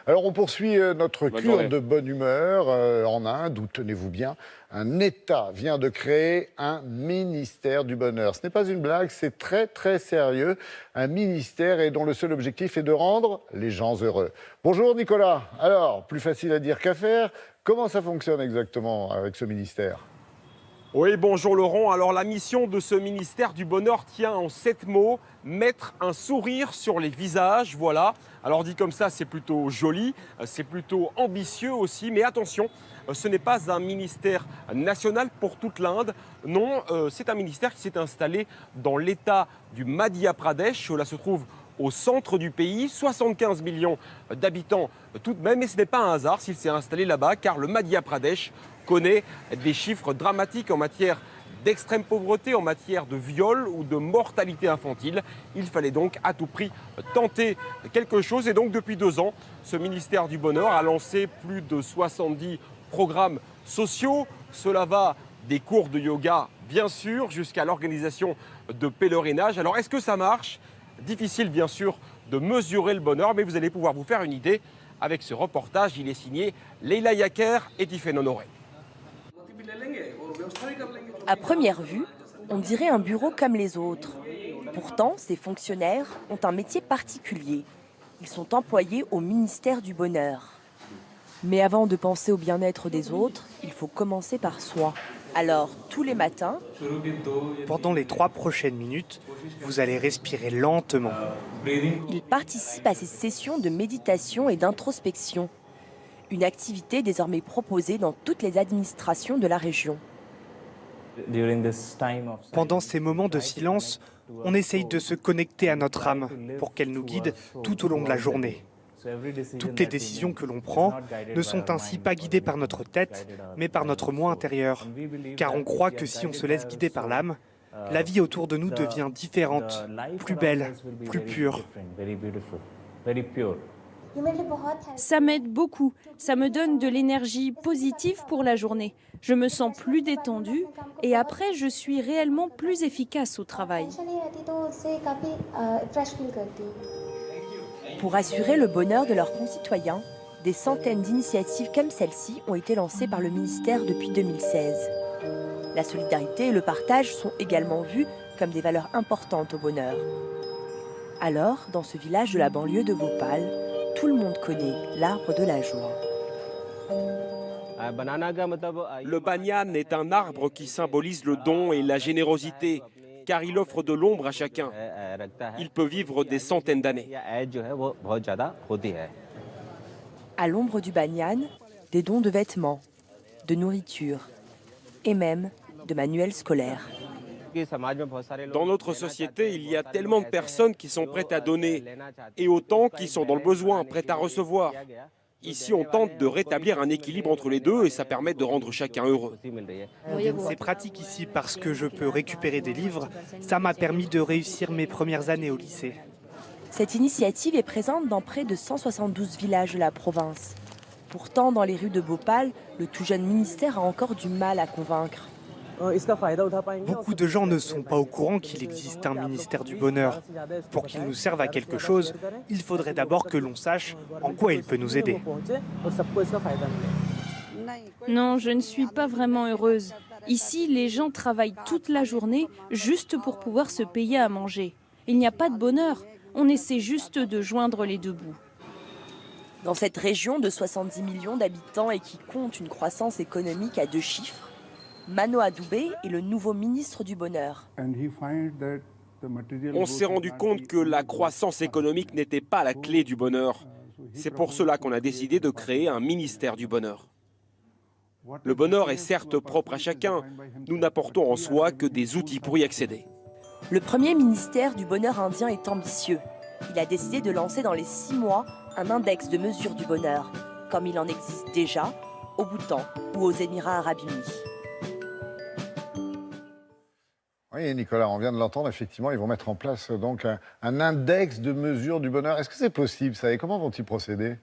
Alors, on poursuit notre Bonne cure journée. de bonne humeur en Inde, où, tenez-vous bien, un État vient de créer un ministère du bonheur. Ce n'est pas une blague, c'est très, très sérieux. Un ministère et dont le seul objectif est de rendre les gens heureux. Bonjour Nicolas. Alors, plus facile à dire qu'à faire, comment ça fonctionne exactement avec ce ministère ? Oui, bonjour Laurent. Alors la mission de ce ministère du Bonheur tient en 7 mots, mettre un sourire sur les visages, voilà. Alors dit comme ça, c'est plutôt joli, c'est plutôt ambitieux aussi, mais attention, ce n'est pas un ministère national pour toute l'Inde. Non, c'est un ministère qui s'est installé dans l'État du Madhya Pradesh. Cela se trouve au centre du pays, 75 millions d'habitants tout de même, et ce n'est pas un hasard s'il s'est installé là-bas, car le Madhya Pradesh connaît des chiffres dramatiques en matière d'extrême pauvreté, en matière de viol ou de mortalité infantile. Il fallait donc à tout prix tenter quelque chose, et donc depuis 2 ans, ce ministère du Bonheur a lancé plus de 70 programmes sociaux. Cela va des cours de yoga, bien sûr, jusqu'à l'organisation de pèlerinages. Alors est-ce que ça marche ? Difficile bien sûr de mesurer le bonheur, mais vous allez pouvoir vous faire une idée avec ce reportage. Il est signé Leila Yaker et Tiffaine Honoré. À première vue, on dirait un bureau comme les autres. Pourtant, ces fonctionnaires ont un métier particulier. Ils sont employés au ministère du Bonheur. Mais avant de penser au bien-être des autres, il faut commencer par soi. Alors, tous les matins, Pendant les 3 prochaines minutes, vous allez respirer lentement. ils participent à ces sessions de méditation et d'introspection. Une activité désormais proposée dans toutes les administrations de la région. Pendant ces moments de silence, on essaye de se connecter à notre âme pour qu'elle nous guide tout au long de la journée. Toutes les décisions que l'on prend ne sont ainsi pas guidées par notre tête, mais par notre moi intérieur. Car on croit que si on se laisse guider par l'âme, la vie autour de nous devient différente, plus belle, plus pure. Ça m'aide beaucoup. Ça me donne de l'énergie positive pour la journée. Je me sens plus détendue et après, je suis réellement plus efficace au travail. Pour assurer le bonheur de leurs concitoyens, des centaines d'initiatives comme celle-ci ont été lancées par le ministère depuis 2016. La solidarité et le partage sont également vus comme des valeurs importantes au bonheur. Alors, dans ce village de la banlieue de Bhopal, tout le monde connaît l'arbre de la joie. Le banyan est un arbre qui symbolise le don et la générosité, car il offre de l'ombre à chacun. Il peut vivre des centaines d'années. À l'ombre du banyan, des dons de vêtements, de nourriture et même de manuels scolaires. Dans notre société, il y a tellement de personnes qui sont prêtes à donner et autant qui sont dans le besoin, prêtes à recevoir. Ici, on tente de rétablir un équilibre entre les deux et ça permet de rendre chacun heureux. C'est pratique ici parce que je peux récupérer des livres. Ça m'a permis de réussir mes premières années au lycée. Cette initiative est présente dans près de 172 villages de la province. Pourtant, dans les rues de Bhopal, le tout jeune ministère a encore du mal à convaincre. Beaucoup de gens ne sont pas au courant qu'il existe un ministère du bonheur. Pour qu'il nous serve à quelque chose, il faudrait d'abord que l'on sache en quoi il peut nous aider. Non, je ne suis pas vraiment heureuse. Ici, les gens travaillent toute la journée juste pour pouvoir se payer à manger. Il n'y a pas de bonheur. On essaie juste de joindre les deux bouts. Dans cette région de 70 millions d'habitants et qui compte une croissance économique à 2 chiffres, Manoa Dubé est le nouveau ministre du Bonheur. On s'est rendu compte que la croissance économique n'était pas la clé du bonheur. C'est pour cela qu'on a décidé de créer un ministère du bonheur. Le bonheur est certes propre à chacun. Nous n'apportons en soi que des outils pour y accéder. Le premier ministère du bonheur indien est ambitieux. Il a décidé de lancer dans les 6 mois un index de mesure du bonheur, comme il en existe déjà au Bhoutan ou aux Émirats arabes unis. Oui, Nicolas, on vient de l'entendre, effectivement, ils vont mettre en place donc un index de mesure du bonheur. Est-ce que c'est possible, ça ? Et comment vont-ils procéder ?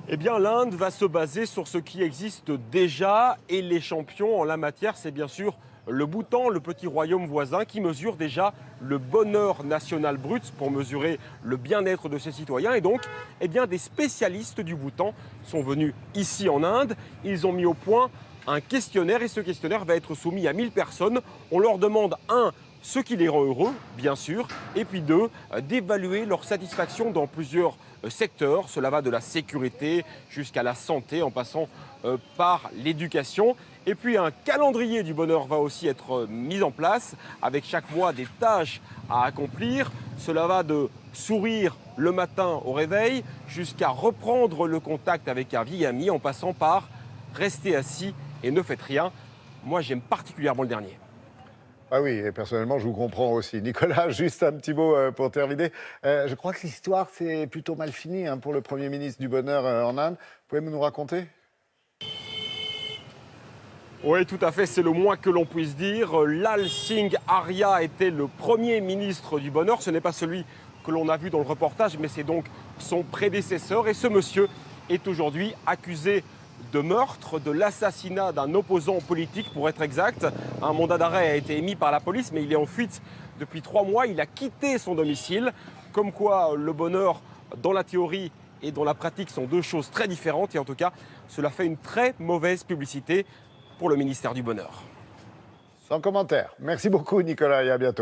Eh bien, l'Inde va se baser sur ce qui existe déjà et les champions en la matière, c'est bien sûr le Bhoutan, le petit royaume voisin qui mesure déjà le bonheur national brut pour mesurer le bien-être de ses citoyens. Et donc, eh bien, des spécialistes du Bhoutan sont venus ici en Inde. Ils ont mis au point un questionnaire et ce questionnaire va être soumis à 1000 personnes. On leur demande, ce qui les rend heureux, bien sûr, et puis 2, d'évaluer leur satisfaction dans plusieurs secteurs. Cela va de la sécurité jusqu'à la santé, en passant par l'éducation. Et puis un calendrier du bonheur va aussi être mis en place, avec chaque mois des tâches à accomplir. Cela va de sourire le matin au réveil jusqu'à reprendre le contact avec un vieil ami, en passant par rester assis et ne faites rien. Moi, j'aime particulièrement le dernier. Ah oui, et personnellement, je vous comprends aussi. Nicolas, juste un petit mot pour terminer. Je crois que l'histoire, c'est plutôt mal fini pour le Premier ministre du Bonheur en Inde. Vous pouvez nous raconter ? Oui, tout à fait, c'est le moins que l'on puisse dire. Lal Singh Arya était le Premier ministre du Bonheur. Ce n'est pas celui que l'on a vu dans le reportage, mais c'est donc son prédécesseur. Et ce monsieur est aujourd'hui accusé de meurtre, de l'assassinat d'un opposant politique pour être exact. Un mandat d'arrêt a été émis par la police, mais il est en fuite depuis 3 mois. Il a quitté son domicile. Comme quoi le bonheur, dans la théorie et dans la pratique, sont 2 choses très différentes. Et en tout cas, cela fait une très mauvaise publicité pour le ministère du Bonheur. Sans commentaire. Merci beaucoup, Nicolas, et à bientôt.